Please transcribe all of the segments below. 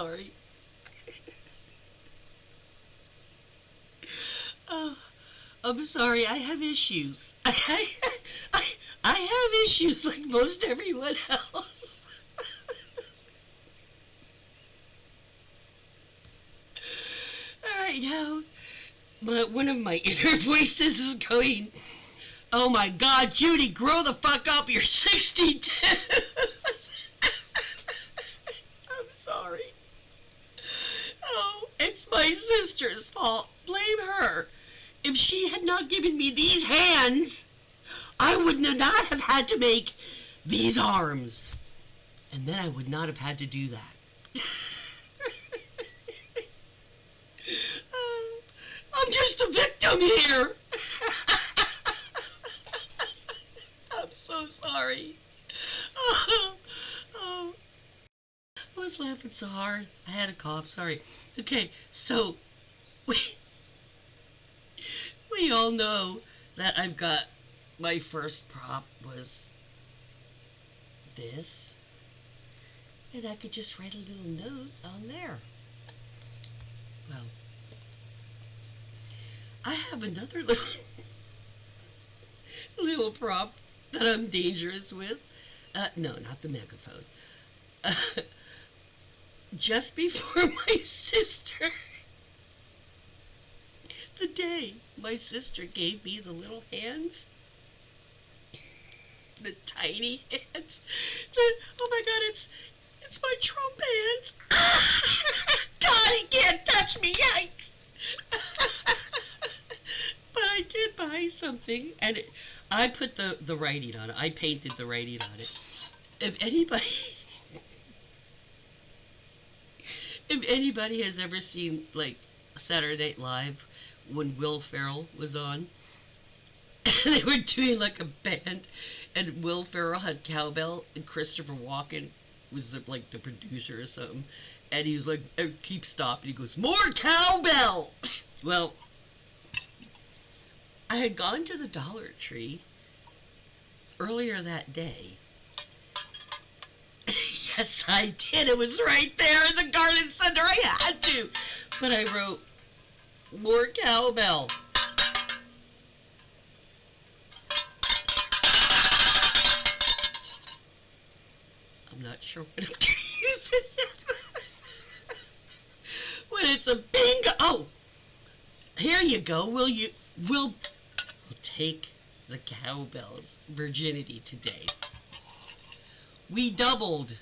sorry. Oh, I'm sorry. I have issues. I, I have issues like most everyone else. All right, now, one of my inner voices is going, "Oh my God, Judy, grow the fuck up. You're 62." I'm sorry. Oh, it's my sister's fault. Blame her. If she had not given me these hands, I would not have had to make these arms. And then I would not have had to do that. I'm just a victim here. I'm so sorry. Oh, oh, I was laughing so hard. I had a cough. Sorry. Okay, so we we all know that I've got my first prop was this, and I could just write a little note on there. Well, I have another little prop that I'm dangerous with. No, not the megaphone. Uh, just before my sister, the day my sister gave me the little hands, the tiny hands. Oh my God, it's my Trump hands. God, he can't touch me. Yikes! But I did buy something, and I put the writing on it. I painted the writing on it. If anybody, if anybody has ever seen like Saturday Night Live when Will Ferrell was on, they were doing like a band, and Will Ferrell had cowbell, and Christopher Walken was like the producer or something, and he was like, keep stopping. He goes, more cowbell. Well, I had gone to the Dollar Tree earlier that day. Yes, I did. It was right there in the garden center. I had to, but I wrote more cowbell. I'm not sure what I'm going to use it yet. When it's a bingo. Oh, here you go. We'll take the cowbell's virginity today. We doubled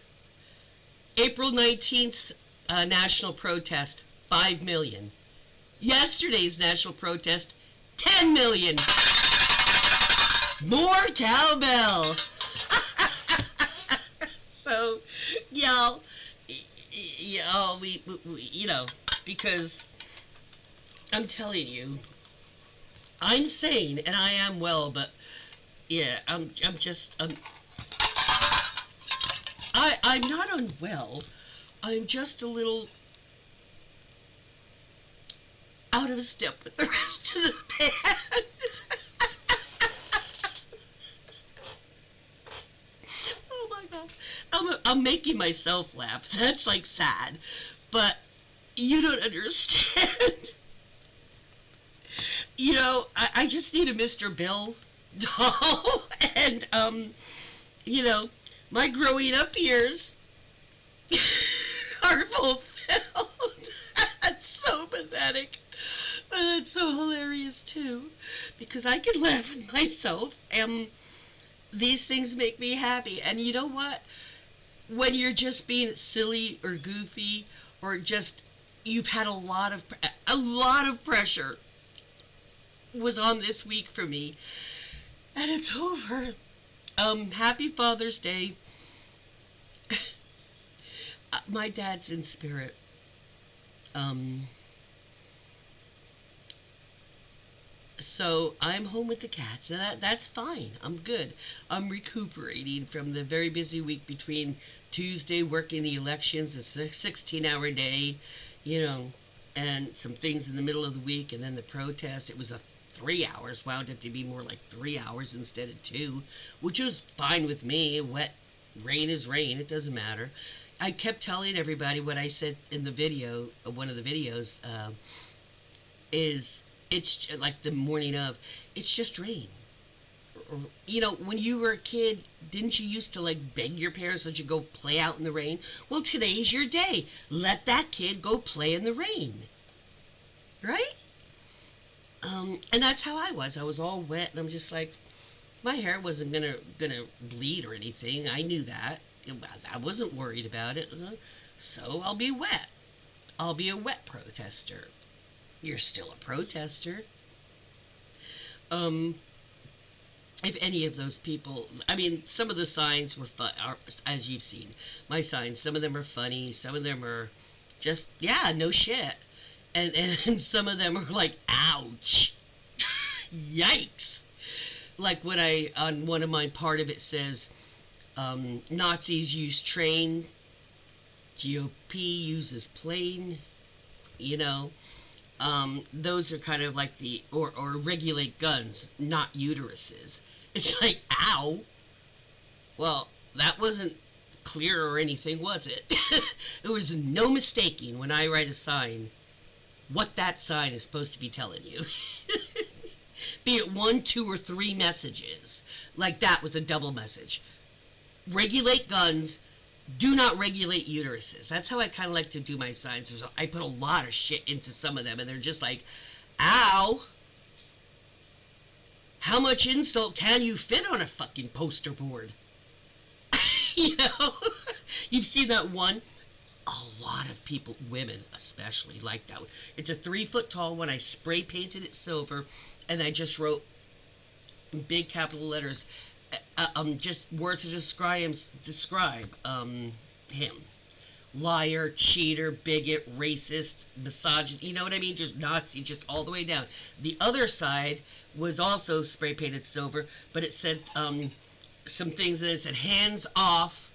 April 19th national protest, 5 million. Yesterday's national protest, 10 million. More cowbell. So, y'all, we, because I'm telling you, I'm sane and I am well, but yeah, I'm not unwell. I'm just a little out of step with the rest of the band. Oh my God. I'm making myself laugh. That's like sad. But you don't understand. I just need a Mr. Bill doll. And, my growing up years are fulfilled. That's so pathetic. But that's so hilarious, too. Because I can laugh at myself. And these things make me happy. And you know what? When you're just being silly or goofy, or just you've had a lot of pressure was on this week for me, and it's over. Happy Father's Day. My dad's in spirit. So I'm home with the cats, and that's fine. I'm good. I'm recuperating from the very busy week between Tuesday working the elections, a 16-hour day, and some things in the middle of the week, and then the protest. It was 3 hours, wound up to be more like 3 hours instead of 2, which was fine with me. Wet rain is rain. It doesn't matter. I kept telling everybody what I said in the video, one of the videos, is it's like the morning of, it's just rain. You know, when you were a kid, didn't you used to like beg your parents that you go play out in the rain? Well, today's your day. Let that kid go play in the rain, right? And that's how I was. I was all wet, and I'm just like, my hair wasn't gonna bleed or anything. I knew that. I wasn't worried about it. So I'll be wet. I'll be a wet protester. You're still a protester. Um, if any of those people, I mean, some of the signs were fun, are, as you've seen. My signs, some of them are funny, some of them are just, yeah, no shit. And some of them are like, ouch, yikes. Like when I, on one of mine, part of it says, Nazis use train, GOP uses plane, you know. Those are kind of like the, or regulate guns, not uteruses. It's like, ow. Well, that wasn't clear or anything, was it? There was no mistaking when I write a sign what that sign is supposed to be telling you. Be it one, two, or three messages. Like that was a double message. Regulate guns, do not regulate uteruses. That's how I kind of like to do my signs. I put a lot of shit into some of them, and they're just like, ow. How much insult can you fit on a fucking poster board? You know? You've seen that one? A lot of people, women especially, like that one. It's a 3 foot tall one. I spray painted it silver, and I just wrote in big capital letters, just words to describe him. Liar, cheater, bigot, racist, misogynist, you know what I mean? Just Nazi, just all the way down. The other side was also spray painted silver, but it said some things, and it said hands off,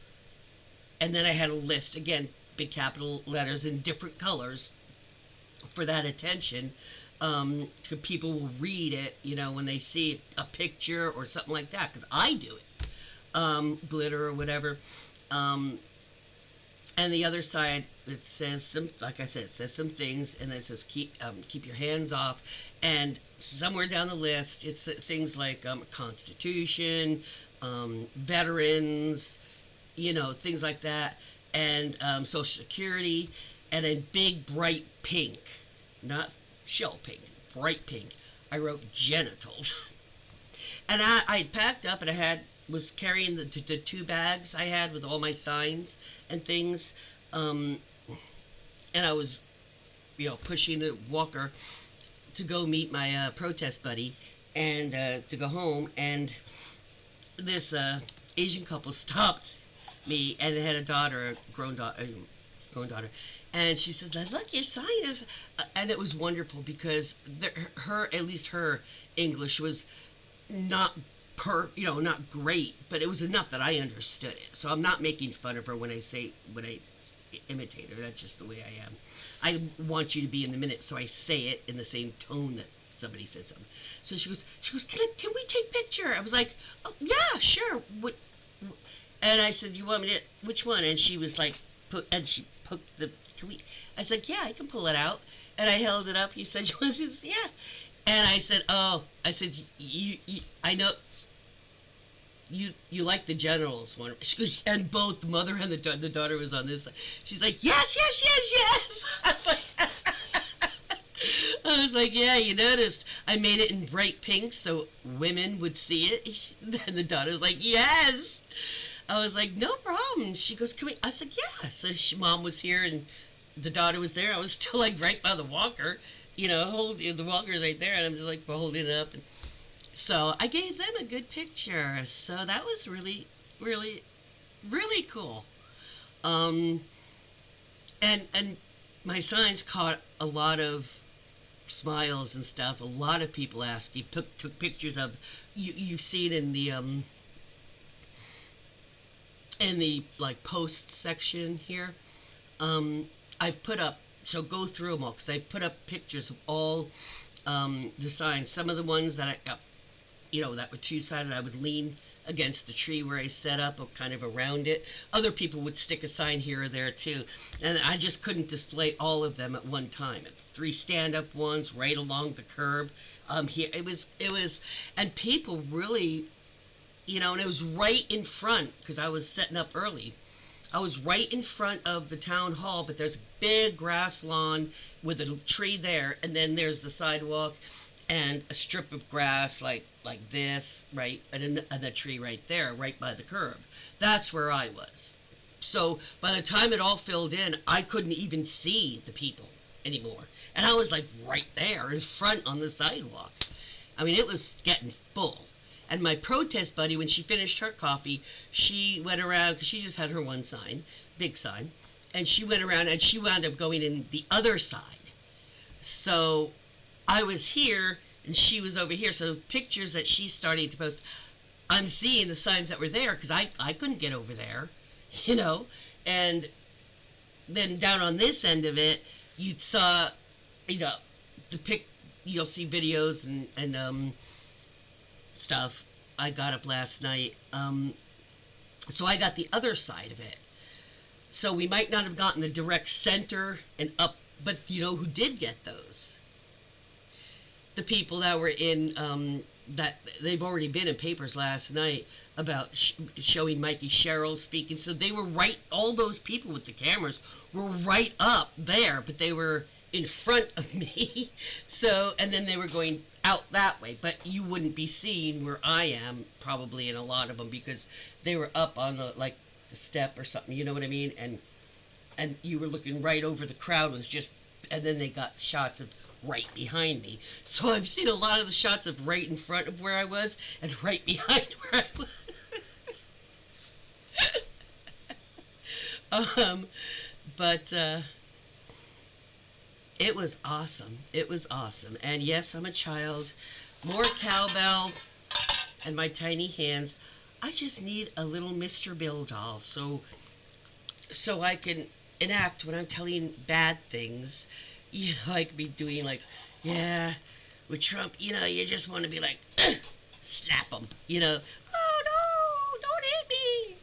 and then I had a list, again, big capital letters in different colors for that attention. So people will read it, you know, when they see a picture or something like that, because I do it. Glitter or whatever. And the other side, it says some, like I said, it says some things, and it says keep your hands off. And somewhere down the list, it's things like Constitution, veterans, you know, things like that, and Social Security, and then big bright pink, not shell pink, bright pink. I wrote genitals. And I packed up, and I was carrying the 2 bags I had with all my signs and things, and I was, you know, pushing the walker to go meet my protest buddy, and to go home, and this Asian couple stopped me, and they had a daughter, a grown daughter, and she says, "Look, your sign is," and it was wonderful because at least her English was not not great, but it was enough that I understood it. So I'm not making fun of her when I imitate her. That's just the way I am. I want you to be in the minute, so I say it in the same tone that somebody said something. So she goes, can we take picture? I was like, oh yeah, sure. What? And I said, you want me to? Which one? And she was like, she poked the. Can we? I said, yeah, I can pull it out. And I held it up. He said, you want to see this? Yeah. And I said, oh, I said, you I know. You like the generals one. She goes, and both the mother and the daughter was on this side. She's like, yes. I was like, yeah, you noticed I made it in bright pink so women would see it. And the daughter's like, yes. I was like, no problem. She goes, can we? I said, yeah. So mom was here and the daughter was there. I was still like right by the walker, you know, holding the walker's right there, and I'm just like holding it up. And so I gave them a good picture. So that was really, really, really cool. And my signs caught a lot of smiles and stuff. A lot of people asking, took pictures of. You see it in the like post section here. I've put up. So go through them all because I put up pictures of all the signs. Some of the ones that that were 2-sided, I would lean against the tree where I set up, or kind of around it. Other people would stick a sign here or there too, and I just couldn't display all of them at one time. 3 stand-up ones right along the curb. Here it was, and people really, and it was right in front because I was setting up early. I was right in front of the town hall, but there's a big grass lawn with a tree there, and then there's the sidewalk and a strip of grass like this, right, and a tree right there, right by the curb. That's where I was. So by the time it all filled in, I couldn't even see the people anymore, and I was like right there in front on the sidewalk. I mean, it was getting full. And my protest buddy, when she finished her coffee, she went around, because she just had her one sign, big sign, and she went around and she wound up going in the other side. So I was here and she was over here. So pictures that she's starting to post, I'm seeing the signs that were there because I couldn't get over there, And then down on this end of it, you saw, you'll see videos and stuff. I got up last night, so I got the other side of it. So we might not have gotten the direct center and up, but who did get those? The people that were in that they've already been in papers last night about showing Mikey Sherrill speaking. So they were right. All those people with the cameras were right up there, but they were in front of me. So, and then they were going out that way, but you wouldn't be seeing where I am probably in a lot of them because they were up on the step or something, you know what I mean? And you were looking right over the crowd was just, and then they got shots of right behind me. So I've seen a lot of the shots of right in front of where I was and right behind where I was. But it was awesome. It was awesome. And yes, I'm a child. More cowbell and my tiny hands. I just need a little Mr. Bill doll so I can enact when I'm telling bad things. I could be doing yeah, with Trump, you just want to be like, slap him, oh no, don't hit me,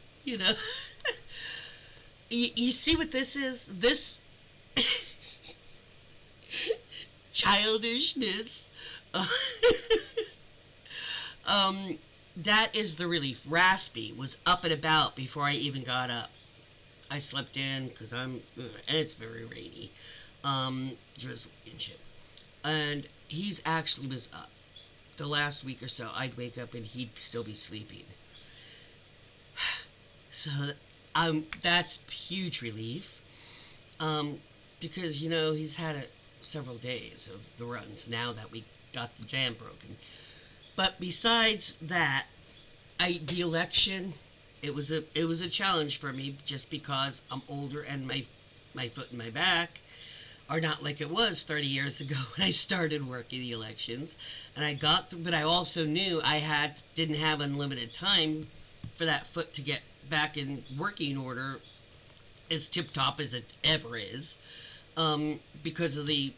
you see what this is? This childishness. That is the relief. Raspy was up and about before I even got up. I slept in because and it's very rainy, drizzly and shit. And he's actually was up. The last week or so, I'd wake up and he'd still be sleeping. So, that's huge relief. Because he's had several days of the runs now that we got the jam broken. But besides that, the election, it was a challenge for me just because I'm older and my foot and my back are not like it was 30 years ago when I started working the elections. And but I also knew I didn't have unlimited time for that foot to get back in working order as tip-top as it ever is, because of the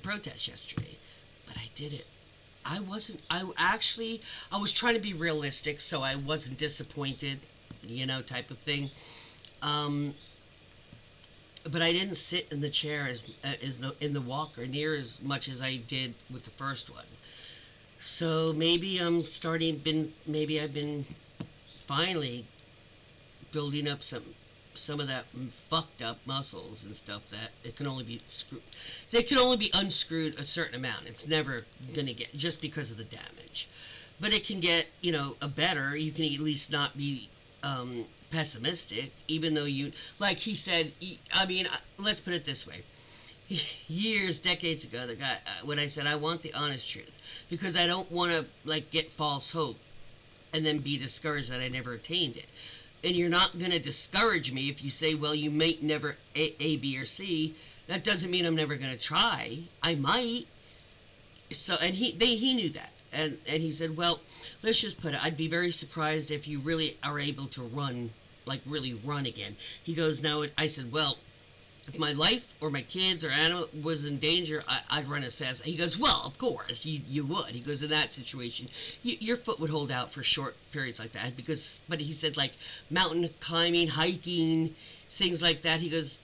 protest yesterday. But I did it. I was trying to be realistic, so I wasn't disappointed, type of thing. But I didn't sit in the chair in the walker near as much as I did with the first one. So maybe maybe I've been finally building up some of that fucked up muscles and stuff that it can only be screwed. They can only be unscrewed a certain amount. It's never gonna get, just because of the damage. But it can get, a better. You can at least not be pessimistic, even though like he said. Let's put it this way. Decades ago, the guy, when I said I want the honest truth, because I don't want to get false hope and then be discouraged that I never attained it. And you're not going to discourage me if you say, well, you might never A, B, or C. That doesn't mean I'm never going to try. I might. So, and he knew that. And he said, well, let's just put it, I'd be very surprised if you really are able to run, really run again. He goes, I said, well, if my life or my kids or animal was in danger, I'd run as fast. He goes, well, of course, you would. He goes, in that situation, your foot would hold out for short periods like that. Because, but he said, like, mountain climbing, hiking, things like that. He goes,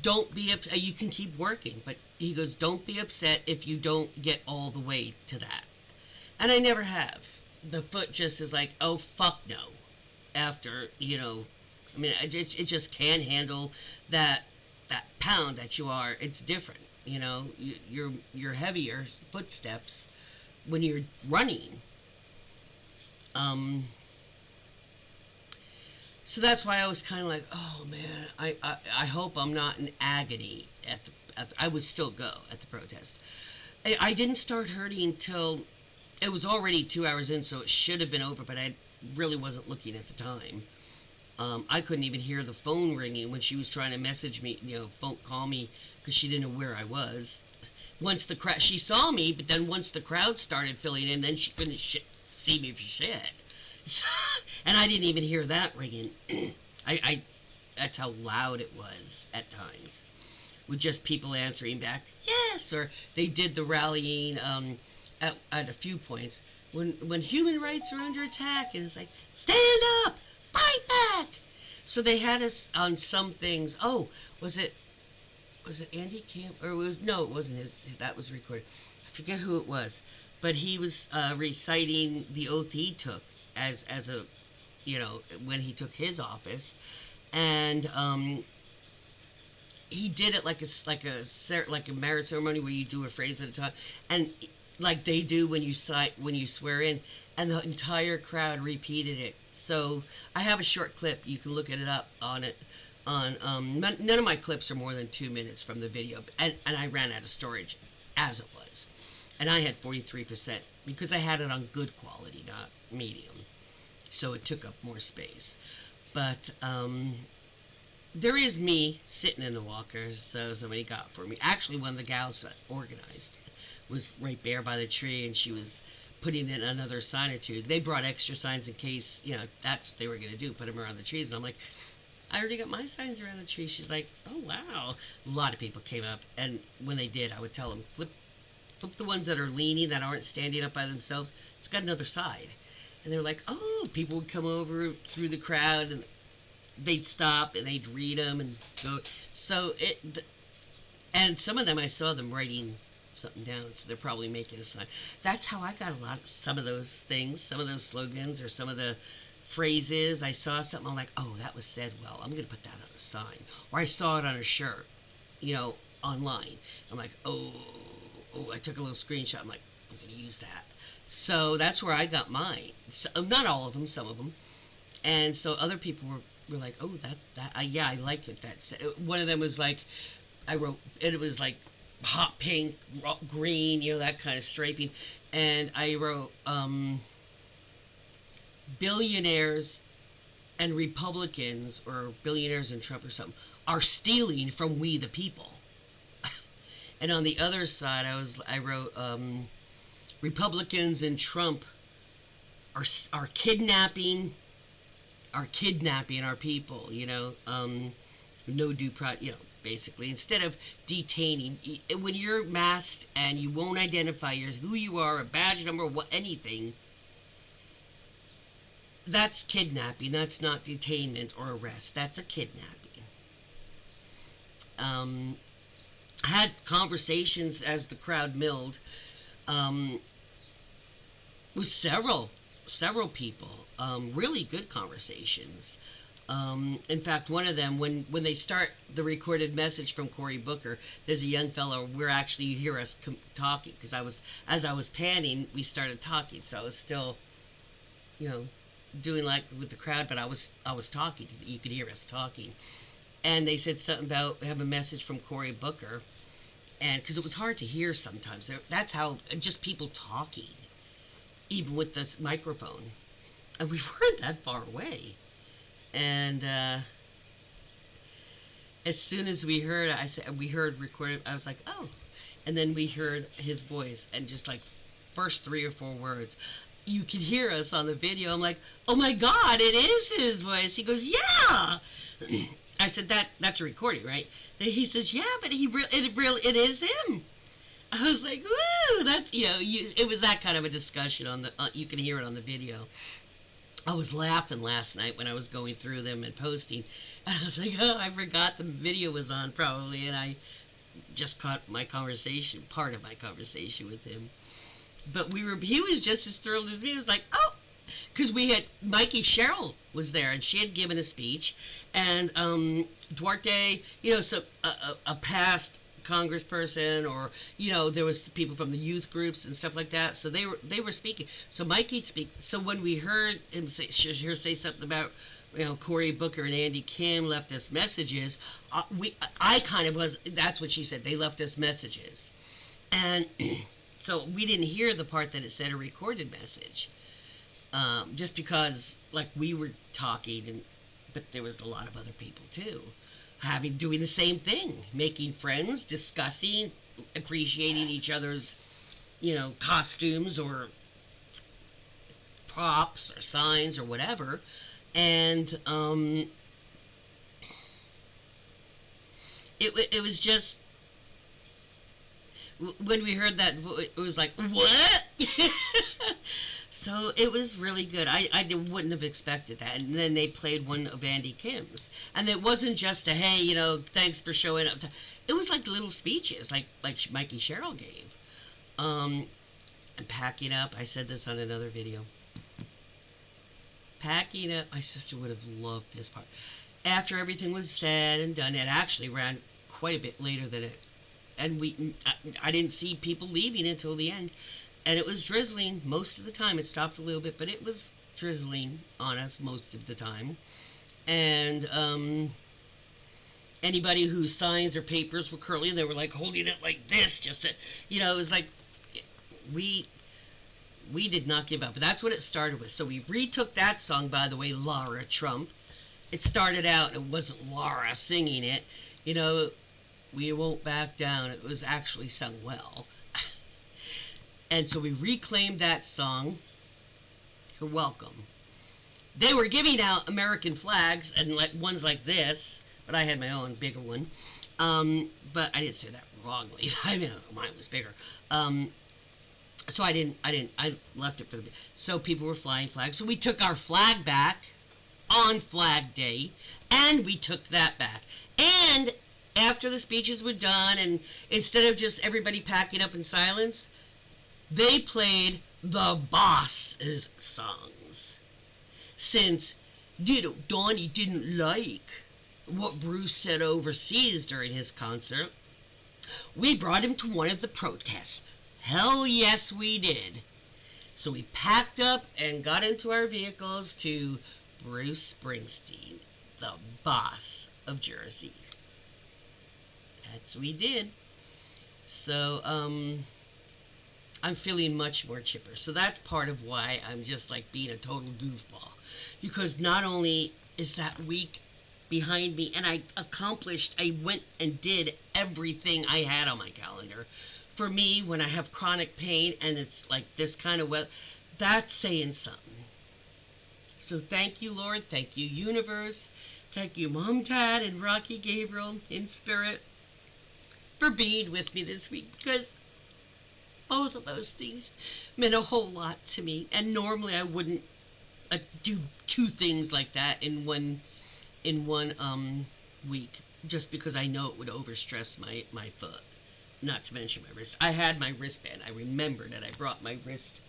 don't be upset. You can keep working. But he goes, don't be upset if you don't get all the way to that. And I never have. The foot just is like, oh, fuck no. After, you know, I mean, it just can't handle that pound that you are. It's different, you know. You're heavier footsteps when you're running. So that's why I was kind of like, oh man, I hope I'm not in agony I would still go at the protest. I didn't start hurting until it was already 2 hours in, so it should have been over, but I really wasn't looking at the time. I couldn't even hear the phone ringing when she was trying to message me, you know, call me, because she didn't know where I was. Once the crowd, she saw me, but then once the crowd started filling in, then she couldn't see me for shit. So, and I didn't even hear that ringing. That's how loud it was at times, with just people answering back, yes, or they did the rallying at a few points when human rights are under attack, and it's like, stand up, fight back. So they had us on some things. Oh, was it Andy Camp, or it wasn't his, that was recorded. I forget who it was, but he was reciting the oath he took as a, you know, when he took his office, and he did it like a marriage ceremony where you do a phrase at a time, and like they do when you swear in, and the entire crowd repeated it. So I have a short clip. You can look it up on it. None of my clips are more than 2 minutes from the video, and I ran out of storage as it was, and I had 43% because I had it on good quality, not medium, so it took up more space. But there is me sitting in the walker, so somebody got for me. Actually, one of the gals that organized was right there by the tree, and she was putting in another sign or two. They brought extra signs in case, you know, that's what they were going to do, put them around the trees. And I'm like, I already got my signs around the tree. She's like, oh, wow. A lot of people came up, and when they did, I would tell them, flip the ones that are leaning, that aren't standing up by themselves. It's got another side. And they're like, oh, people would come over through the crowd, and they'd stop, and they'd read them and go. So and some of them, I saw them writing something down, so they're probably making a sign. That's how I got some of those things, some of those slogans, or some of the phrases. I saw something, I'm like, oh, that was said well, I'm going to put that on a sign. Or I saw it on a shirt, you know, online. I'm like, oh, I took a little screenshot. I'm like, I'm going to use that. So that's where I got mine. So, not all of them, some of them. And so other people were like, oh, that's that. Yeah, I like it. That's one of them was like, I wrote, it was like hot pink, green, you know, that kind of striping. And I wrote, billionaires and Republicans, or billionaires and Trump or something, are stealing from we the people. And on the other side, I wrote, Republicans and Trump are kidnapping our people, you know, no due process, you know, basically, instead of detaining. When you're masked and you won't identify who you are, a badge number, anything, that's kidnapping. That's not detainment or arrest. That's a kidnapping. I had conversations as the crowd milled with several people, really good conversations. In fact, one of them, when they start the recorded message from Cory Booker, there's a young fellow, you hear us talking, because as I was panning, we started talking, so I was still, you know, doing like with the crowd, but I was talking. You could hear us talking, and they said something about have a message from Cory Booker, and because it was hard to hear sometimes. That's how, just people talking, even with this microphone, and we weren't that far away. And as soon as we heard, we heard recorded, I was like, oh, and then we heard his voice, and just like first 3 or 4 words, you could hear us on the video. I'm like, oh my God, it is his voice. He goes, yeah. I said, that's a recording, right? And he says, yeah, but it is him. I was like, woo, that's, it was that kind of a discussion on the, you can hear it on the video. I was laughing last night when I was going through them and posting. And I was like, oh, I forgot the video was on probably. And I just caught part of my conversation with him. But he was just as thrilled as me. He was like, oh, because Mikey Sherrill was there and she had given a speech. And Duarte, so a past congressperson, or there was people from the youth groups and stuff like that, so they were speaking. So Mikey'd speak. So when we heard him say something about Cory Booker and Andy Kim left us messages, I kind of was, that's what she said, they left us messages. And so we didn't hear the part that it said a recorded message, just because like we were talking, but there was a lot of other people too doing the same thing, making friends, discussing, appreciating each other's, costumes or props or signs or whatever. And it was just, when we heard that, it was like, what? So it was really good. I wouldn't have expected that. And then they played one of Andy Kim's. And it wasn't just a, hey, thanks for showing up. It was like little speeches, like Mikey Sherrill gave. And packing up, I said this on another video. Packing up, my sister would have loved this part. After everything was said and done, it actually ran quite a bit later than it. And I didn't see people leaving until the end. And it was drizzling most of the time. It stopped a little bit, but it was drizzling on us most of the time. And anybody whose signs or papers were curly, they were like holding it like this, just to, it was like, we did not give up. But that's what it started with. So we retook that song, by the way, Lara Trump. It started out, it wasn't Lara singing it, we won't back down. It was actually sung well. And so we reclaimed that song. You're welcome. They were giving out American flags and like ones like this, but I had my own bigger one. But I didn't say that wrongly. I mean, mine was bigger. So I left it for the, so people were flying flags. So we took our flag back on Flag Day, and we took that back. And after the speeches were done, and instead of just everybody packing up in silence, they played the boss's songs. Since, Donnie didn't like what Bruce said overseas during his concert, we brought him to one of the protests. Hell yes, we did. So we packed up and got into our vehicles to Bruce Springsteen, the boss of Jersey. That's what we did. So, I'm feeling much more chipper. So that's part of why I'm just like being a total goofball. Because not only is that week behind me, and I went and did everything I had on my calendar. For me, when I have chronic pain and it's like this kind of that's saying something. So thank you, Lord. Thank you, universe. Thank you, Mom, Dad, and Rocky Gabriel in spirit for being with me this week, because both of those things meant a whole lot to me. And normally I wouldn't do two things like that in one week, just because I know it would overstress my foot. Not to mention my wrist. I had my wristband. I remembered that I brought my wrist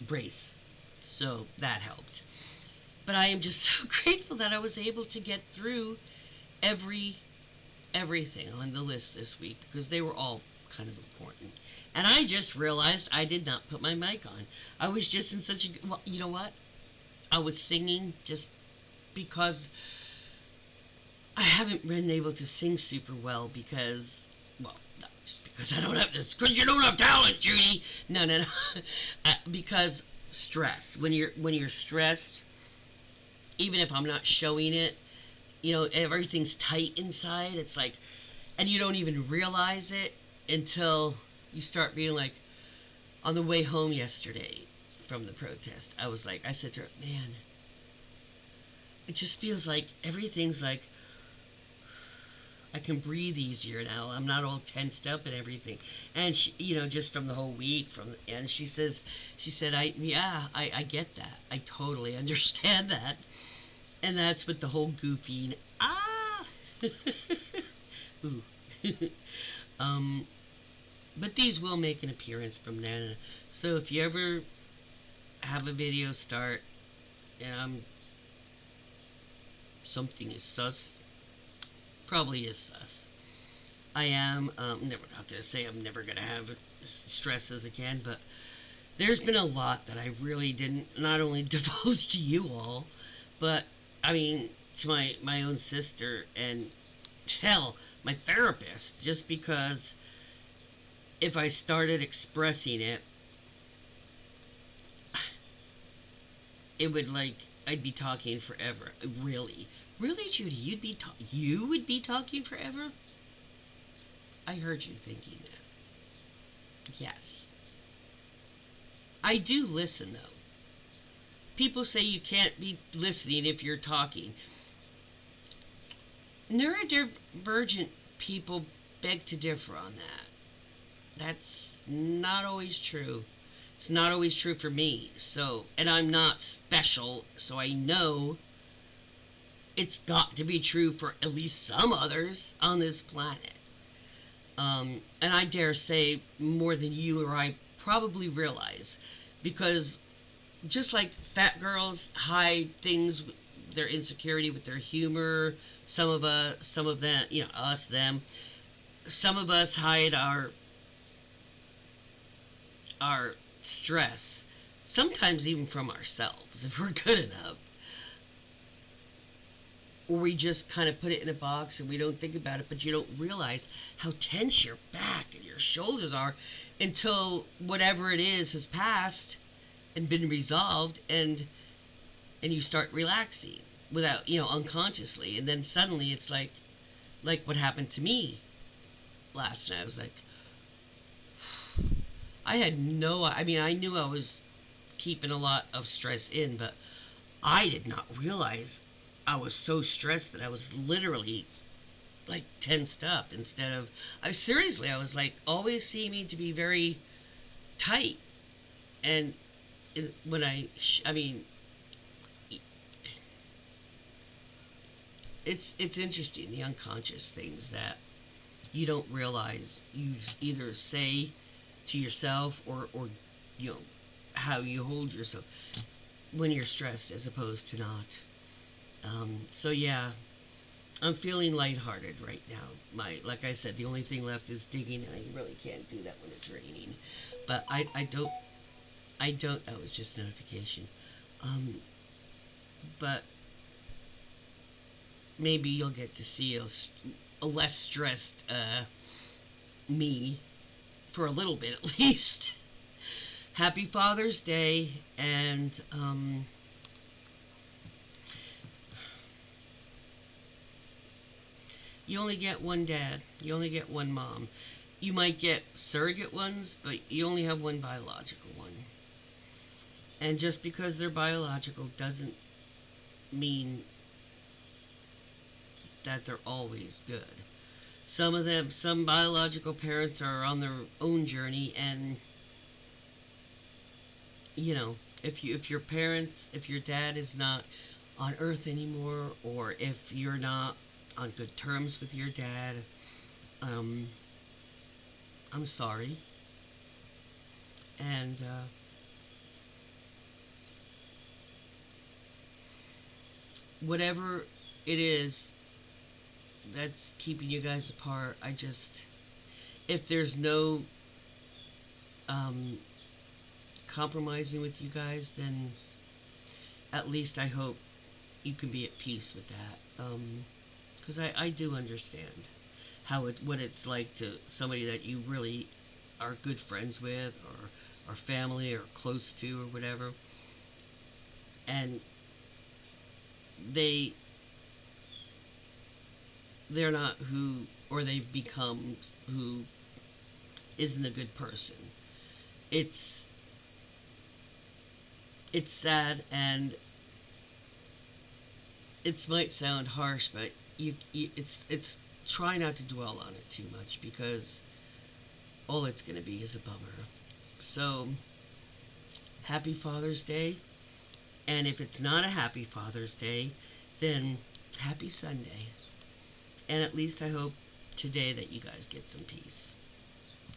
brace. So that helped. But I am just so grateful that I was able to get through everything on the list this week, because they were all kind of important. And I just realized I did not put my mic on. I was just in such a, well, you know what? I was singing just because I haven't been able to sing super well because, well, not just because I don't have, it's because you don't have talent, Judy. No. Because stress. When you're stressed, even if I'm not showing it, everything's tight inside. It's like, and you don't even realize it until you start being like, on the way home yesterday from the protest, I said to her, man, it just feels like everything's like I can breathe easier now. I'm not all tensed up and everything. And she, just from the whole week, and she said, I get that. I totally understand that. And that's with the whole goofy, ah, ooh, um, but these will make an appearance from Nana. So if you ever have a video start and something is sus, probably is sus. I am never not gonna say I'm never gonna have stresses again, but there's been a lot that I really didn't not only divulge to you all, but I mean to my own sister and hell my therapist, just because if I started expressing it, it would like I'd be talking forever. Really, really, Judy, you would be talking forever. I heard you thinking that. Yes, I do listen though. People say you can't be listening if you're talking. Neurodivergent people beg to differ on that. That's not always true. It's not always true for me. So, and I'm not special, so I know it's got to be true for at least some others on this planet. And I dare say more than you or I probably realize, because just like fat girls hide things, their insecurity with their humor. Some of them, us, them. Some of us hide our stress, sometimes even from ourselves if we're good enough. Or we just kind of put it in a box and we don't think about it, but you don't realize how tense your back and your shoulders are until whatever it is has passed and been resolved, and you start relaxing without, unconsciously, and then suddenly it's like what happened to me last night. I was like, I had no, I mean, I knew I was keeping a lot of stress in, but I did not realize I was so stressed that I was literally like tensed up instead of, I was like always seeming to be very tight. And when I mean, it's interesting, the unconscious things that you don't realize you either say to yourself, or you know how you hold yourself when you're stressed as opposed to not. So yeah, I'm feeling lighthearted right now. Like I said, the only thing left is digging, and I really can't do that when it's raining. But I don't. That was just a notification. Um, but maybe you'll get to see a less stressed me for a little bit at least. Happy Father's Day, and you only get one dad. You only get one mom. You might get surrogate ones, but you only have one biological one. And just because they're biological doesn't mean that they're always good. Some biological parents are on their own journey, and if your parents, if your dad is not on Earth anymore, or if you're not on good terms with your dad, um, I'm sorry, and whatever it is that's keeping you guys apart, if there's no um, compromising with you guys, then at least I hope you can be at peace with that. Because I do understand what it's like to somebody that you really are good friends with, or family, or close to, or whatever, and they they're not who, or they've become who isn't a good person. It's it's sad, and it might sound harsh, but it's try not to dwell on it too much because all it's going to be is a bummer. So, happy Father's Day. And if it's not a happy Father's Day, then happy Sunday. And at least I hope today that you guys get some peace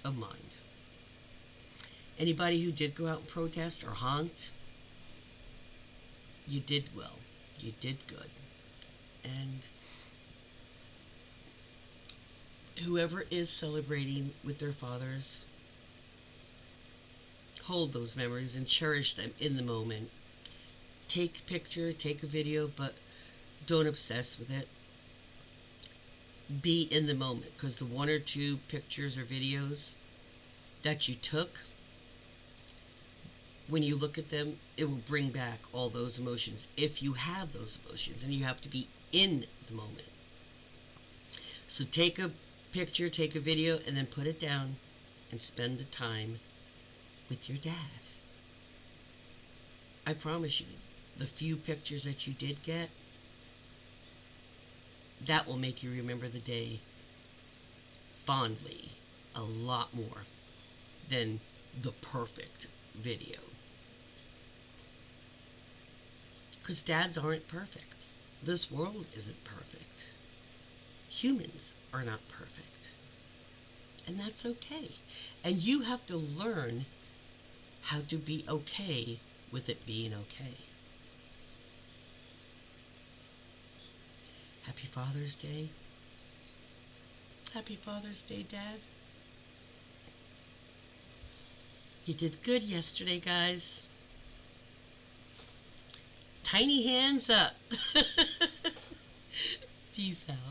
of mind. Anybody who did go out and protest or honked, you did well. You did good. And whoever is celebrating with their fathers, hold those memories and cherish them in the moment. Take a picture, take a video, but don't obsess with it. Be in the moment, because the one or two pictures or videos that you took, when you look at them, it will bring back all those emotions if you have those emotions, and you have to be in the moment. So take a picture, take a video, and then put it down and spend the time with your dad. I promise you, the few pictures that you did get, that will make you remember the day fondly a lot more than the perfect video. Because dads aren't perfect. This world isn't perfect. Humans are not perfect. And that's okay. And you have to learn how to be okay with it being okay. Happy Father's Day. Happy Father's Day, Dad. You did good yesterday, guys. Tiny hands up. Peace out.